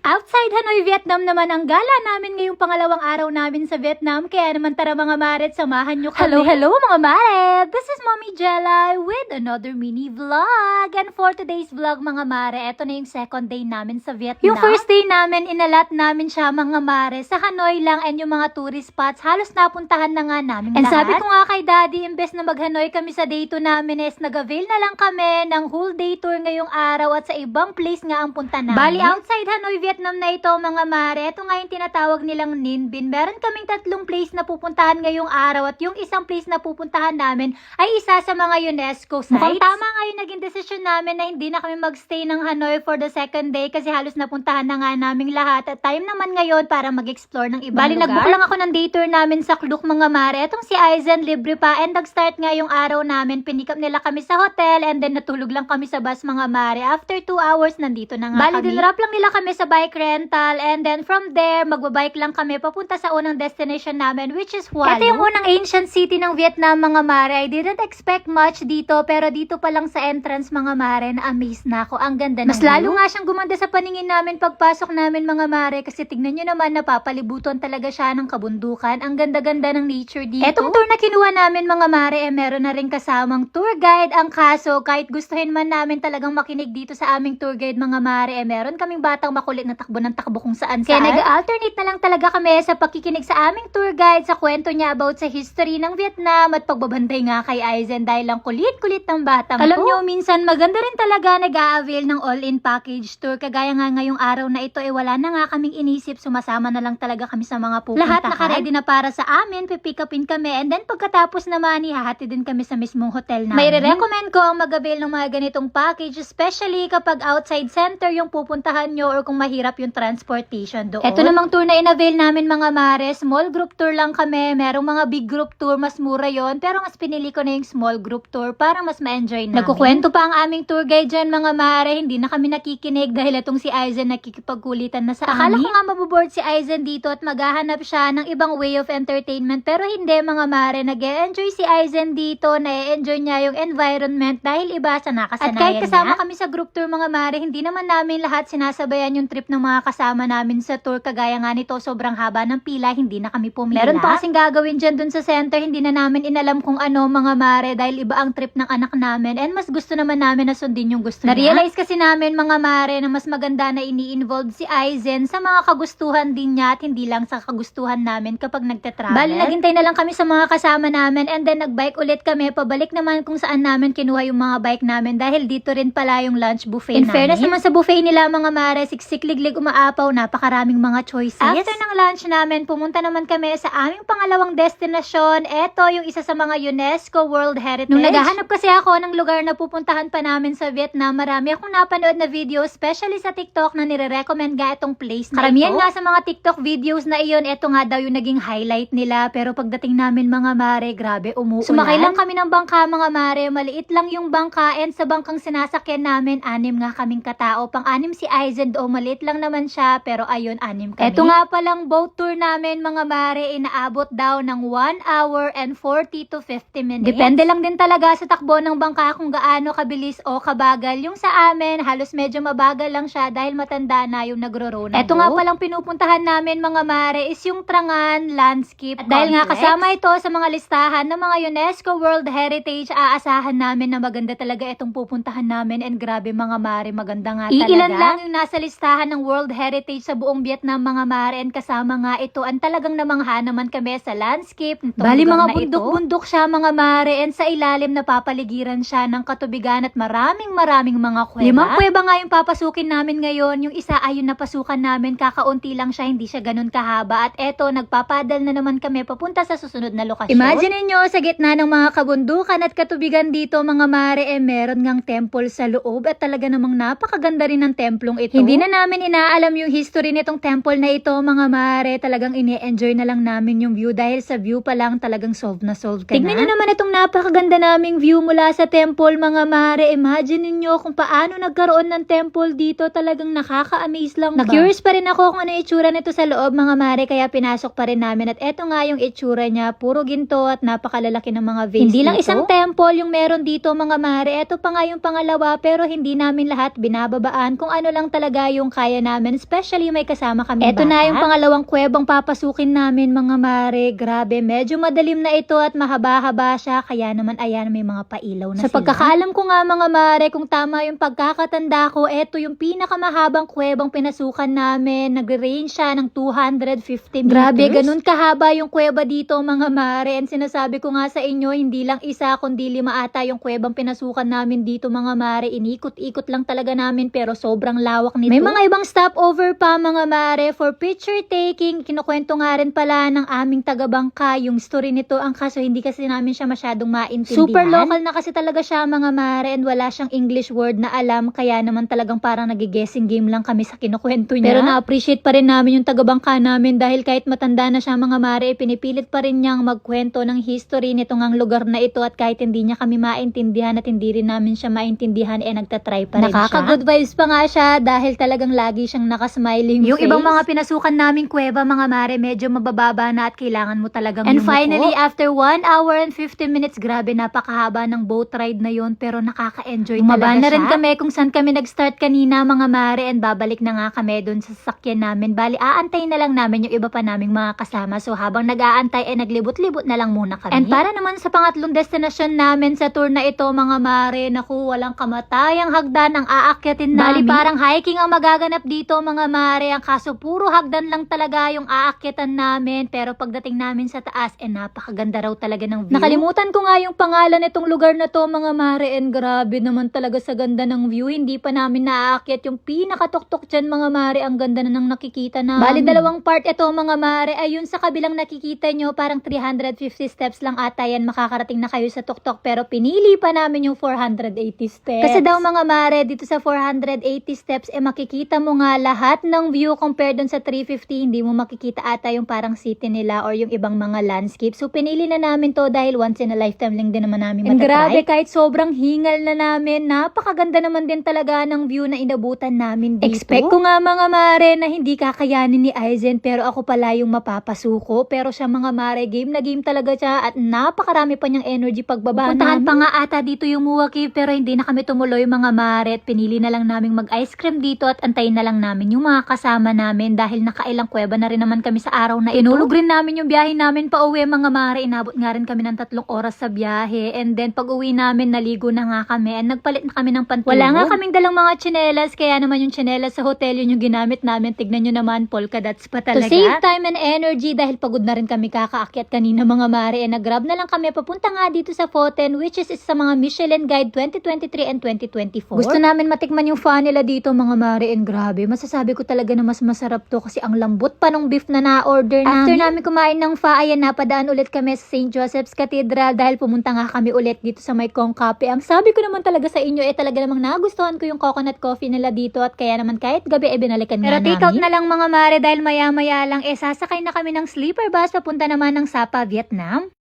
Outside Hanoi, Vietnam naman ang gala namin ngayong pangalawang araw namin sa Vietnam. Kaya naman tara mga mare at samahan nyo kami. Hello mga mare! This is Mommy Jelay with another mini vlog. And for today's vlog mga mare, eto na yung second day namin sa Vietnam. Yung first day namin, inalat namin siya mga mare sa Hanoi lang and yung mga tourist spots. Halos napuntahan na nga namin lahat. And sabi ko nga kay Daddy, imbes na mag-Hanoi kami sa day 2 namin is nag-avail na lang kami ng whole day tour ngayong araw at sa ibang place nga ang punta namin. Bali, outside Hanoi, Vietnam na ito mga mare. Ito nga yung tinatawag nilang Ninh Binh. Meron kaming 3 place na pupuntahan ngayong araw at yung isang place na pupuntahan namin ay isa sa mga UNESCO sites. Mukhang tama nga yung naging desisyon namin na hindi na kami magstay ng Hanoi for the second day kasi halos napuntahan na nga naming lahat at time naman ngayon para mag-explore ng ibang lugar. Bali, nag-book lang ako ng day tour namin sa Kluk mga mare. Itong si Aizen, libre pa and nag-start nga yung araw namin. Pinikap nila kami sa hotel and then natulog lang kami sa bus mga mare. After 2 hours, nandito na nga kami. Bali, dinrap lang nila kami sa bike rental and then from there, magbabike lang kami papunta sa unang destination namin which is Hoa Lu. Ito yung unang ancient city ng Vietnam mga mare. I didn't expect much dito pero dito pa lang sa entrance mga mare na-amaze na ako. Ang ganda ng Mas lalo nga siyang gumanda sa paningin namin pagpasok namin mga mare kasi tignan nyo naman napapalibutan talaga siya ng kabundukan. Ang ganda-ganda ng nature dito. Etong tour na kinuha namin mga mare meron na rin kasamang tour guide. Ang kaso kahit gustuhin man namin talagang makinig dito sa aming tour guide mga mare meron kaming batang makulit na takbo ng takbo kung saan. Kaya nag-alternate na lang talaga kami sa pakikinig sa aming tour guide sa kwento niya about sa history ng Vietnam at pagbabantay nga kay Aizen dahil lang kulit-kulit ng batang Alam nyo, minsan maganda rin talaga nag-a-avail ng all-in package tour. Kagaya nga ngayong araw na ito wala na nga kaming inisip. Sumasama na lang talaga kami sa mga pupuntahan. Lahat naka-ready na para sa amin. Pipick upin kami and then pagkatapos naman ihahati din kami sa mismong hotel namin. May re-recommend ko ang mag-avail ng mga ganitong package especially kapag outside center yung pupuntahan nyo or kung mahirap yung transportation doon. Ito namang tour na in-avail namin mga mare, small group tour lang kami. Merong mga big group tour, mas mura yon pero mas pinili ko na yung small group tour para mas ma-enjoy namin. Nagkukwento pa ang aming tour guide dyan mga mare, hindi na kami nakikinig dahil itong si Aizen nakikipagkulitan na sa amin. Akala ko nga maboboard si Aizen dito at maghahanap siya ng ibang way of entertainment pero hindi mga mare, nag-e-enjoy si Aizen dito, na-e-enjoy niya yung environment dahil iba sa nakasanayan niya. At kahit kasama kami sa group tour mga mare, hindi naman namin lahat sinasabayan yung trip ng mga kasama namin sa tour. Kagaya nga nito, sobrang haba ng pila, hindi na kami pumila. Meron pa kasing gagawin dyan dun sa center, hindi na namin inalam kung ano mga mare dahil iba ang trip ng anak namin and mas gusto naman namin na sundin yung gusto niya. Na-realize kasi namin mga mare na mas maganda na ini-involve si Aizen sa mga kagustuhan din niya at hindi lang sa kagustuhan namin kapag nagtatravel. Bali, naghintay na lang kami sa mga kasama namin and then nagbike ulit kami, pabalik naman kung saan namin kinuha yung mga bike namin dahil dito rin pala yung lunch buffet namin. In fairness naman sa buffet nila mga mare, siksik-liglig umaapaw, napakaraming mga choices. After ng lunch namin, pumunta naman kami sa aming pangalawang destinasyon. Ito yung isa sa mga UNESCO World Heritage. Nung naghahanap kasi ako ng lugar na pupuntahan pa namin sa Vietnam, marami akong napanood na video, especially sa TikTok na nire-recommend nga itong place na karamihan nga sa mga TikTok videos na iyon, ito nga daw yung naging highlight nila. Pero pagdating namin mga mare, grabe, umuulan. Sumakay lang kami ng bangka mga mare, maliit lang yung bangka and sa bangkang sinasakyan namin, 6 nga kaming katao. Pang-6 si Aizen, maliit lang naman siya, pero ayun, 6 kami. Ito nga palang boat tour namin mga mare, inaabot daw ng 1 hour and 40 to 50 minutes. Depende lang din talaga sa takbo ng bangka kung gaano kabilis o kabagal. Yung sa amin, halos medyo mabagal lang siya dahil matanda na yung nagro-row ng Ito nga palang pinupuntahan namin mga mare is yung Trangan Landscape At dahil nga kasama ito sa mga listahan ng mga UNESCO World Heritage, aasahan namin na maganda talaga itong pupuntahan namin and grabe mga mare, maganda nga talaga. Iilan lang yung nasa listahan ng World Heritage sa buong Vietnam mga mare and kasama nga ito ang talagang namangha naman kami sa landscape. Bali mga bundok-bundok siya mga mare and sa ilalim napapaligiran siya ng katubigan at maraming mga kuweba. 5 kuweba nga yung papasukin namin ngayon. Yung isa ay yung napasukan namin, kakaunti lang siya, hindi siya ganun kahaba at eto nagpapadal na naman kami papunta sa susunod na lokasyon. Imagine niyo sa gitna ng mga kabundukan at katubigan dito mga mare meron ngang temple sa loob at talaga namang napakaganda rin ng templong ito. Hindi na namin inaalam yung history nitong temple na ito mga mare, talagang ini-enjoy na lang namin yung view dahil sa view pa lang talagang solve na solve ka Tignan na. Tignan nyo naman itong napakaganda naming view mula sa temple mga mare. Imagine niyo kung paano nagkaroon ng temple dito, talagang nakaka-amaze lang ba? Na-curious pa rin ako kung ano yung itsura nito sa loob mga mare kaya pinasok pa rin namin at eto nga yung itsura niya, puro ginto at napakalalaki ng mga vase. Hindi lang isang temple yung meron dito mga mare, eto pa nga yung pangalawa pero hindi namin lahat binababaan kung ano lang talaga yung kaya kaya namin, especially may kasama kami bata. Eto na yung pangalawang kuwebang papasukin namin mga mare. Grabe, medyo madalim na ito at mahaba-haba siya, kaya naman ayan may mga pailaw na sila. Sa pagkakaalam ko nga mga mare, kung tama yung pagkakatanda ko, eto yung pinakamahabang kuwebang pinasukan namin. Nag-range siya ng 250 meters. Grabe, ganun kahaba yung kuweba dito mga mare. And sinasabi ko nga sa inyo, hindi lang isa kundi 5 ata yung kuwebang pinasukan namin dito mga mare. Inikot-ikot lang talaga namin pero sobrang lawak nito. May mga ibang stopover pa mga mare for picture taking. Kinukwento nga rin pala ng aming taga-bangka yung story nito. Ang kaso hindi kasi namin siya masyadong maintindihan. Super local na kasi talaga siya mga mare and wala siyang English word na alam. Kaya naman talagang parang nag-guessing game lang kami sa kinukwento niya. Pero na-appreciate pa rin namin yung taga-bangka namin dahil kahit matanda na siya mga mare, pinipilit pa rin niyang magkwento ng history nito ngang lugar na ito at kahit hindi niya kami maintindihan at hindi rin namin siya maintindihan, nagtatry pa rin siya. Nakaka-good vibes pa nga siya dahil talagang lagi siyang nakasmiling yung face. Ibang mga pinasukan naming kuweba mga mare, medyo mabababa na at kailangan mo talagang yumuko. And finally, after 1 hour and 15 minutes, grabe napakahaba ng boat ride na yon pero nakaka-enjoy talaga siya. Bumaba na rin kami kung saan kami nag-start kanina mga mare and babalik na nga kami doon sa sasakyan namin. Bali, aantay na lang namin yung iba pa naming mga kasama. So habang nag-aantay naglibot-libot na lang muna kami. And para naman sa pangatlong destinasyon namin sa tour na ito mga mare, naku, walang kamatayang hagdan ang aakyatin namin. Bali, parang hiking ang magaganap dito mga mare. Ang kaso puro hagdan lang talaga yung aakyatan namin. Pero pagdating namin sa taas, napakaganda raw talaga ng view. Nakalimutan ko nga yung pangalan nitong lugar na to mga mare and grabe naman talaga sa ganda ng view. Hindi pa namin naaakyat yung pinakatuktok dyan mga mare. Ang ganda na nang nakikita namin. Bali, dalawang part ito mga mare. Ayun sa kabilang nakikita nyo, parang 350 steps lang ata yan. Makakarating na kayo sa tuktok. Pero pinili pa namin yung 480 steps. Kasi daw mga mare, dito sa 480 steps, makikita mo nga lahat ng view compared dun sa 350. Hindi mo makikita ata yung parang city nila or yung ibang mga landscape. So pinili na namin to dahil once in a lifetime lang din naman namin matatry. And grabe, kahit sobrang hingal na namin, napakaganda naman din talaga ng view na inabutan namin dito. Expect ko nga mga mare na hindi kakayanin ni Aizen pero ako pala yung mapapasuko. Pero siya mga mare, game na game talaga siya at napakarami pa niyang energy pagbaba namin. Puntahan pa nga ata dito yung Mua Cave pero hindi na kami tumuloy mga mare at pinili na lang namin mag-ice cream dito at antayin na lang namin yung mga kasama namin dahil nakailang kuweba na rin naman kami sa araw na ito. Inulog rin namin yung biyahe namin pa uwi mga mare. Inabot nga rin kami ng 3 oras sa biyahe and then pag uwi namin naligo na nga kami and nagpalit na kami ng pantulog. Wala nga kaming dalang mga tsinelas kaya naman yung tsinelas sa hotel yun yung ginamit namin. Tignan nyo naman, polka dots pa talaga. To save time and energy dahil pagod na rin kami kakaakyat kanina mga mare nag-grab na lang kami papunta nga dito sa Photen which is sa mga Michelin Guide 2023 and 2024. Gusto namin matikman yung pho nila dito mga mare and grabe. Masasabi ko talaga na mas masarap to kasi ang lambot pa nung beef na na-order namin. After namin kumain ng pho, ayan napadaan ulit kami sa St. Joseph's Cathedral dahil pumunta nga kami ulit dito sa may Kong Cafe. Ang sabi ko naman talaga sa inyo talaga namang nagustuhan ko yung coconut coffee nila dito at kaya naman kahit gabi binalikan nga namin. Pero take out na lang mga mare dahil maya-maya lang sasakay na kami ng sleeper bus papunta naman ng Sapa, Vietnam.